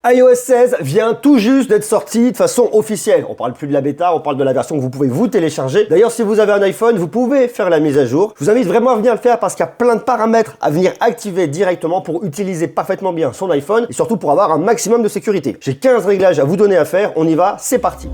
iOS 16 vient tout juste d'être sorti de façon officielle. On parle plus de la bêta, on parle de la version que vous pouvez vous télécharger. D'ailleurs, si vous avez un iPhone, vous pouvez faire la mise à jour. Je vous invite vraiment à venir le faire parce qu'il y a plein de paramètres à venir activer directement pour utiliser parfaitement bien son iPhone et surtout pour avoir un maximum de sécurité. J'ai 15 réglages à vous donner à faire. On y va, c'est parti.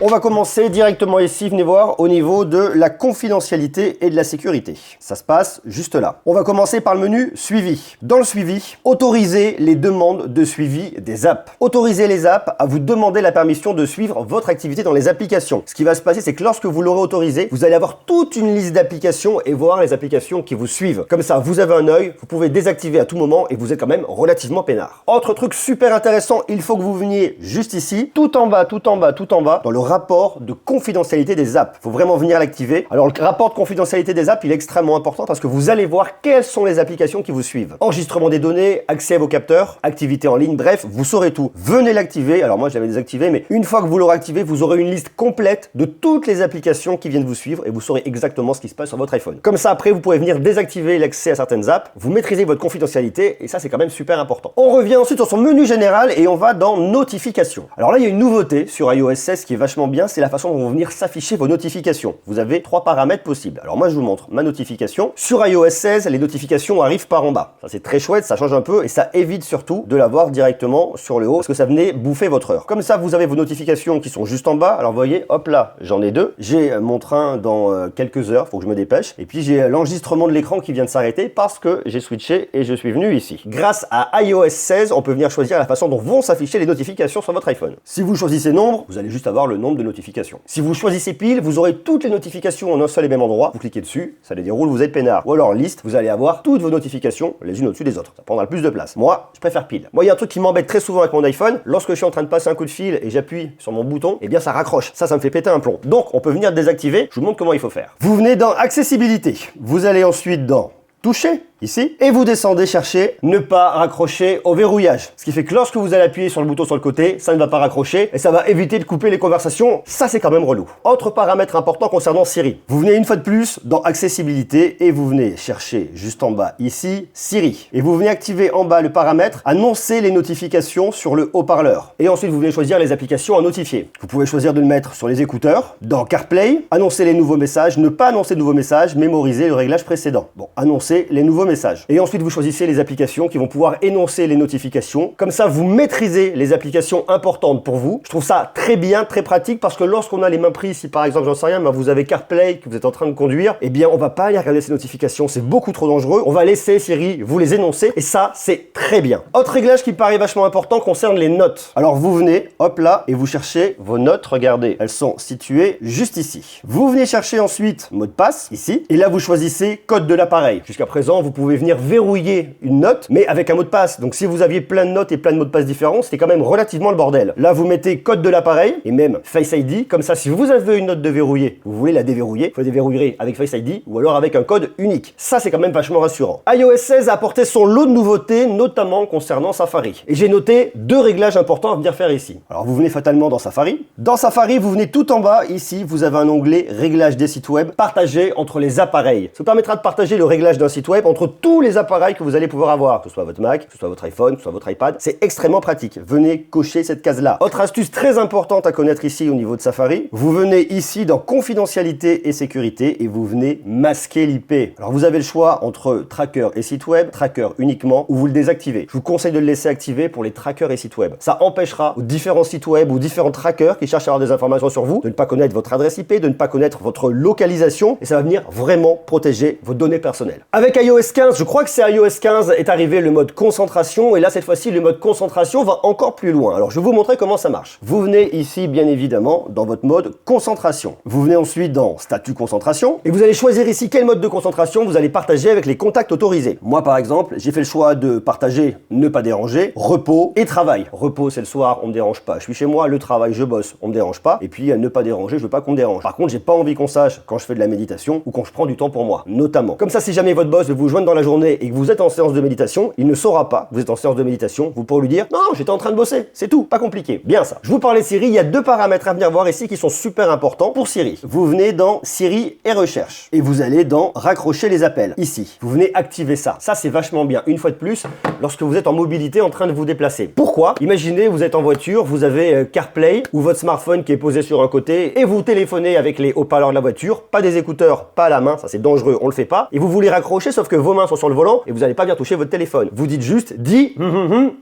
On va commencer directement ici, venez voir, au niveau de la confidentialité et de la sécurité. Ça se passe juste là. On va commencer par le menu suivi. Dans le suivi, autoriser les demandes de suivi des apps. Autoriser les apps à vous demander la permission de suivre votre activité dans les applications. Ce qui va se passer, c'est que lorsque vous l'aurez autorisé, vous allez avoir toute une liste d'applications et voir les applications qui vous suivent. Comme ça, vous avez un œil, vous pouvez désactiver à tout moment et vous êtes quand même relativement peinard. Autre truc super intéressant, il faut que vous veniez juste ici, tout en bas, dans le rapport de confidentialité des apps. Il faut vraiment venir l'activer. Alors le rapport de confidentialité des apps, il est extrêmement important parce que vous allez voir quelles sont les applications qui vous suivent. Enregistrement des données, accès à vos capteurs, activité en ligne, bref, vous saurez tout. Venez l'activer. Alors moi je l'avais désactivé, mais une fois que vous l'aurez activé, vous aurez une liste complète de toutes les applications qui viennent vous suivre et vous saurez exactement ce qui se passe sur votre iPhone. Comme ça, après, vous pourrez venir désactiver l'accès à certaines apps, vous maîtrisez votre confidentialité et ça c'est quand même super important. On revient ensuite sur son menu général et on va dans notifications. Alors là, il y a une nouveauté sur iOS 16 qui est vachement bien, c'est la façon dont vont venir s'afficher vos notifications. Vous avez 3 paramètres possibles. Alors moi je vous montre ma notification. Sur iOS 16, les notifications arrivent par en bas. Ça c'est très chouette, ça change un peu et ça évite surtout de l'avoir directement sur le haut parce que ça venait bouffer votre heure. Comme ça vous avez vos notifications qui sont juste en bas. Alors vous voyez, hop là, j'en ai 2. J'ai mon train dans quelques heures, faut que je me dépêche. Et puis j'ai l'enregistrement de l'écran qui vient de s'arrêter parce que j'ai switché et je suis venu ici. Grâce à iOS 16, on peut venir choisir la façon dont vont s'afficher les notifications sur votre iPhone. Si vous choisissez nombre, vous allez juste avoir le nombre de notifications. Si vous choisissez pile, vous aurez toutes les notifications en un seul et même endroit. Vous cliquez dessus, ça les déroule, vous êtes peinard. Ou alors liste, vous allez avoir toutes vos notifications les unes au-dessus des autres. Ça prendra le plus de place. Moi, je préfère pile. Moi, il y a un truc qui m'embête très souvent avec mon iPhone. Lorsque je suis en train de passer un coup de fil et j'appuie sur mon bouton, eh bien ça raccroche. Ça me fait péter un plomb. Donc, on peut venir désactiver. Je vous montre comment il faut faire. Vous venez dans Accessibilité. Vous allez ensuite dans Toucher, ici, et vous descendez chercher ne pas raccrocher au verrouillage. Ce qui fait que lorsque vous allez appuyer sur le bouton sur le côté, ça ne va pas raccrocher et ça va éviter de couper les conversations. Ça, c'est quand même relou. Autre paramètre important concernant Siri. Vous venez une fois de plus dans Accessibilité et vous venez chercher juste en bas ici, Siri. Et vous venez activer en bas le paramètre annoncer les notifications sur le haut-parleur. Et ensuite, vous venez choisir les applications à notifier. Vous pouvez choisir de le mettre sur les écouteurs, dans CarPlay, annoncer les nouveaux messages, ne pas annoncer de nouveaux messages, mémoriser le réglage précédent. Bon, annoncer les nouveaux messages. Et ensuite, vous choisissez les applications qui vont pouvoir énoncer les notifications. Comme ça, vous maîtrisez les applications importantes pour vous. Je trouve ça très bien, très pratique parce que lorsqu'on a les mains prises, si par exemple, j'en sais rien, mais vous avez CarPlay, que vous êtes en train de conduire, eh bien, on va pas aller regarder ces notifications. C'est beaucoup trop dangereux. On va laisser Siri vous les énoncer et ça, c'est très bien. Autre réglage qui me paraît vachement important concerne les notes. Alors, vous venez, hop là, et vous cherchez vos notes. Regardez, elles sont situées juste ici. Vous venez chercher ensuite mot de passe, ici, et là, vous choisissez code de l'appareil. Jusqu'à présent, vous pouvez venir verrouiller une note, mais avec un mot de passe. Donc si vous aviez plein de notes et plein de mots de passe différents, c'était quand même relativement le bordel. Là, vous mettez code de l'appareil et même Face ID. Comme ça, si vous avez une note de verrouiller, vous voulez la déverrouiller, vous la déverrouillerez avec Face ID ou alors avec un code unique. Ça, c'est quand même vachement rassurant. iOS 16 a apporté son lot de nouveautés, notamment concernant Safari. Et j'ai noté 2 réglages importants à venir faire ici. Alors, vous venez fatalement dans Safari. Dans Safari, vous venez tout en bas. Ici, vous avez un onglet Réglages des sites web partagés entre les appareils. Ça vous permettra de partager le réglage d'un site web entre tous les appareils que vous allez pouvoir avoir, que ce soit votre Mac, que ce soit votre iPhone, que ce soit votre iPad. C'est extrêmement pratique. Venez cocher cette case-là. Autre astuce très importante à connaître ici au niveau de Safari, vous venez ici dans Confidentialité et Sécurité et vous venez masquer l'IP. Alors vous avez le choix entre tracker et site web, tracker uniquement, ou vous le désactivez. Je vous conseille de le laisser activer pour les trackers et sites web. Ça empêchera aux différents sites web ou différents trackers qui cherchent à avoir des informations sur vous de ne pas connaître votre adresse IP, de ne pas connaître votre localisation et ça va venir vraiment protéger vos données personnelles. Avec iOS 15, je crois que c'est iOS 15 est arrivé le mode concentration et là cette fois-ci le mode concentration va encore plus loin. Alors je vais vous montrer comment ça marche. Vous venez ici bien évidemment dans votre mode concentration. Vous venez ensuite dans statut concentration et vous allez choisir ici quel mode de concentration vous allez partager avec les contacts autorisés. Moi par exemple j'ai fait le choix de partager ne pas déranger, repos et travail. Repos c'est le soir, on me dérange pas. Je suis chez moi, le travail je bosse, on me dérange pas. Et puis ne pas déranger, je veux pas qu'on me dérange. Par contre j'ai pas envie qu'on sache quand je fais de la méditation ou quand je prends du temps pour moi, notamment. Comme ça si jamais votre boss veut vous joindre dans la journée et que vous êtes en séance de méditation, il ne saura pas que vous êtes en séance de méditation. Vous pourrez lui dire non, j'étais en train de bosser, c'est tout, pas compliqué. Bien ça. Je vous parlais de Siri, il y a deux paramètres à venir voir ici qui sont super importants pour Siri. Vous venez dans Siri et recherche et vous allez dans raccrocher les appels. Ici, vous venez activer ça. Ça, c'est vachement bien. Une fois de plus, lorsque vous êtes en mobilité en train de vous déplacer. Pourquoi? Imaginez, vous êtes en voiture, vous avez CarPlay ou votre smartphone qui est posé sur un côté et vous téléphonez avec les haut-parleurs de la voiture, pas des écouteurs, pas à la main, ça c'est dangereux, on le fait pas. Et vous voulez raccrocher, sauf que vos mains sont sur le volant et vous n'allez pas bien toucher votre téléphone. Vous dites juste,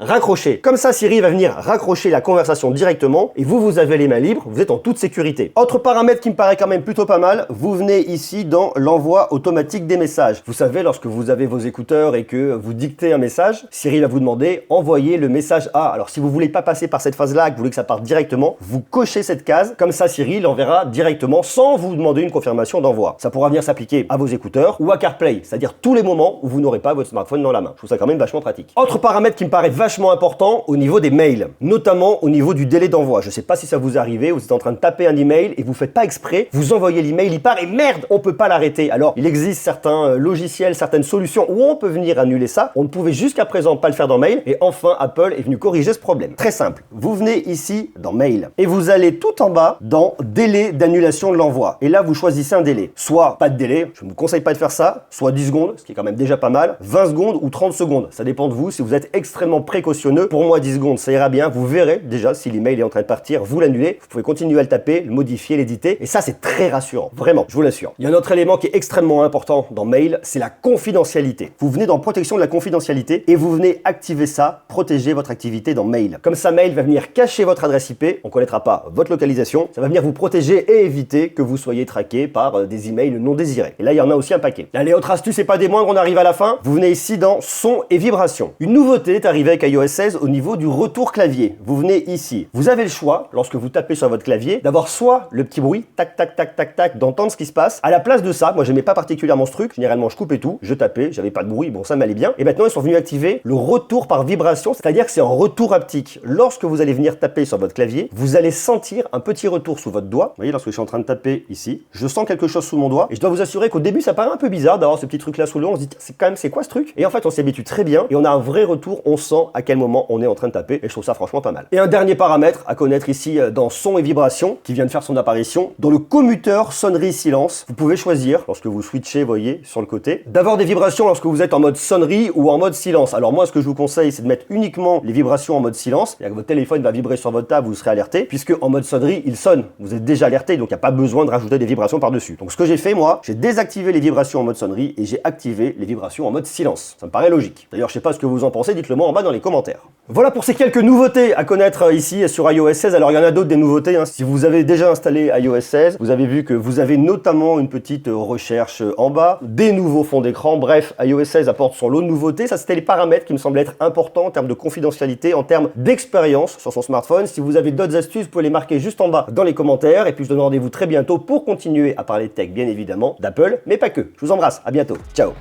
raccrocher. Comme ça, Siri va venir raccrocher la conversation directement et vous avez les mains libres, vous êtes en toute sécurité. Autre paramètre qui me paraît quand même plutôt pas mal, vous venez ici dans l'envoi automatique des messages. Vous savez, lorsque vous avez vos écouteurs et que vous dictez un message, Siri va vous demander envoyer le message A. Alors si vous voulez pas passer par cette phase-là, que vous voulez que ça parte directement, vous cochez cette case, comme ça Siri l'enverra directement sans vous demander une confirmation d'envoi. Ça pourra venir s'appliquer à vos écouteurs ou à CarPlay, c'est-à-dire tous les moments où vous n'aurez pas votre smartphone dans la main. Je trouve ça quand même vachement pratique. Autre paramètre qui me paraît vachement important au niveau des mails, notamment au niveau du délai d'envoi. Je sais pas si ça vous est arrivé, vous êtes en train de taper un email et vous faites pas exprès, vous envoyez l'email, il part et merde, on peut pas l'arrêter. Alors il existe certains logiciels, certaines solutions où on peut venir annuler ça. On ne pouvait jusqu'à présent pas le faire dans Mail et enfin Apple est venu corriger ce problème. Très simple, vous venez ici dans Mail et vous allez tout en bas dans délai d'annulation de l'envoi. Et là vous choisissez un délai. Soit pas de délai, je ne vous conseille pas de faire ça, soit 10 secondes, ce qui est quand même déjà pas mal, 20 secondes ou 30 secondes. Ça dépend de vous, si vous êtes extrêmement précautionneux. Pour moi 10 secondes ça ira bien, vous verrez déjà si l'email est en train de partir, vous l'annulez, vous pouvez continuer à le taper, le modifier, l'éditer et ça c'est très rassurant, vraiment, je vous l'assure. Il y a un autre élément qui est extrêmement important dans Mail, c'est la confidentialité. Vous venez dans protection de la confidentialité et vous venez activer ça, protéger votre activité dans Mail. Comme ça, Mail va venir cacher votre adresse IP, on ne connaîtra pas votre localisation, ça va venir vous protéger et éviter que vous soyez traqué par des emails non désirés. Et là, il y en a aussi un paquet. Allez, autre astuce et pas des moindres, on arrive à la fin. Vous venez ici dans son et vibration. Une nouveauté est arrivée avec iOS 16 au niveau du retour clavier. Vous venez ici. Vous avez le choix, lorsque vous tapez sur votre clavier, d'avoir soit le petit bruit, tac, tac, tac, tac, tac, d'entendre ce qui se passe. À la place de ça, moi, j'aimais pas particulièrement ce truc. Généralement, je coupais tout, je tapais, j'avais pas de bruit, bon, ça m'allait bien. Et maintenant, ils sont venus activer le retour par vibration, c'est-à-dire que c'est un retour haptique. Lorsque vous allez venir taper sur votre clavier, vous allez sentir un petit retour sous votre doigt. Vous voyez, lorsque je suis en train de taper ici, je sens quelque chose sous mon doigt. Et je dois vous assurer qu'au début, ça paraît un peu bizarre d'avoir ce petit truc-là sous le doigt. On se dit, c'est quoi ce truc? Et en fait, on s'y habitue très bien et on a un vrai retour. On sent à quel moment on est en train de taper. Et je trouve ça franchement pas mal. Et un dernier paramètre à connaître ici dans son et vibration, qui vient de faire son apparition, dans le commuteur sonnerie-silence, vous pouvez choisir, lorsque vous switchez, vous voyez, sur le côté, d'avoir des vibrations lorsque vous êtes en mode sonnerie ou en mode silence. Alors moi, ce que je vous conseille, c'est de mettre uniquement les vibrations en mode silence. C'est-à-dire que votre téléphone va vibrer sur votre table, vous serez alerté, puisque en mode sonnerie, il sonne. Vous êtes déjà alerté, donc il n'y a pas besoin de rajouter des vibrations par-dessus. Donc ce que j'ai fait, moi, j'ai désactivé les vibrations en mode sonnerie et j'ai activé les vibrations en mode silence. Ça me paraît logique. D'ailleurs, je sais pas ce que vous en pensez, dites-le moi en bas dans les commentaires. Voilà pour ces quelques nouveautés à connaître ici sur iOS 16. Alors il y en a d'autres des nouveautés. Si vous avez déjà installé iOS 16, vous avez vu que vous avez notamment une petite recherche en bas, des nouveaux fonds d'écran. Bref, iOS 16 apporte son lot de nouveautés. Ça, c'était les paramètres qui me semblaient être importants en termes de confidentialité, en termes d'expérience sur son smartphone. Si vous avez d'autres astuces, vous pouvez les marquer juste en bas dans les commentaires. Et puis je donne rendez-vous très bientôt pour continuer à parler tech, bien évidemment, d'Apple, mais pas que. Je vous embrasse, à bientôt. Ciao.